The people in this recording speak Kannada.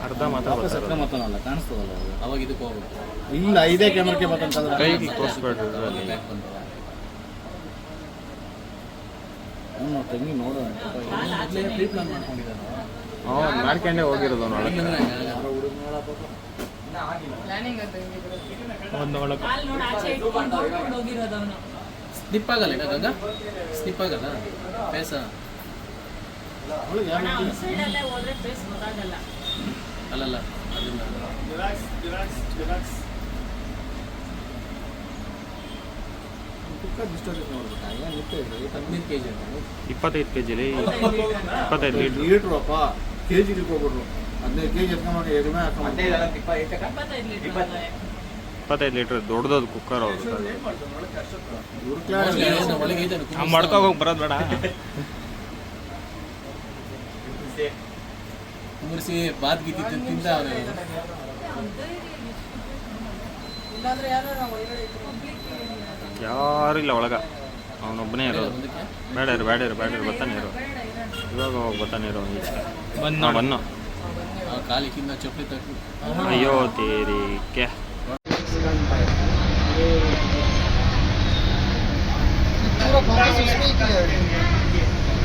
ಅರ್ಧ ಮಾತಾಡಲ್ಲ ಕಾಣಿಸ್ತದಲ್ಲ ಅವಾಗ ಇದಕ್ಕೆ ಹೋಗ್ಬೇಕು. ಇಲ್ಲ ಇದೇ ಕ್ಯಾಮ್ರಾಕ್ಕೆ ಮಾತಾಡ್ತಾರೆ. ಕೈಗೆ ತೋರಿಸ್ಬೇಡ್ರಿ. ತಂಗಿ ನೋಡೋ ಪ್ರೀ ಪ್ಲಾನ್ ಮಾಡ್ಕೊಂಡಿದ್ದಾನೆ. ಮಾಡ್ಕೊಂಡೇ ಹೋಗಿರೋದು ಸ್ಲಿಪ್ ಆಗಲ್ಲ ಗಂಗ, ಸ್ಲಿಪ್ ಆಗಲ್ಲ ಪೇಸ ಅಲ್ಲಲ್ಲ ಅದನ್ನ 25 kg 25 ಲೀಟ್ರು ಅಪ್ಪ ಕೆಜಿ ಹೋಗ್ಬಿಡ್ರು 15 kg ಎತ್ಕೊಂಬ ಎಗ್ಮೆ ಹಾಕೊಂಡ್ 25 ಲೀಟ್ರ್ ದೊಡ್ಡದದು ಕುಕ್ಕರ್ ಅವ್ರು ಒಳಗೆ ಮಾಡ್ಕೋಗೋಗಿ ಬರೋದು ಬೇಡ. ಮುರಿಸಿ ಬಾತ್ ಗೀತಿ ತಿಂದ ಯಾರು ಇಲ್ಲ ಒಳಗ, ಅವನೊಬ್ಬನೇ ಇರೋದು. ಬೇಡರು ಬರ್ತಾನೆ ಇರೋ, ಇವಾಗ ಹೋಗಿ ಬರ್ತಾನೆ ಇರೋ. ಬನ್ನು ಕಾಲಿಕ್ಕಿಂತ ಚಪ್ಪಲಿ ತಪ್ಪು. ಅಯ್ಯೋ ತೇರಿಕೆ पूरा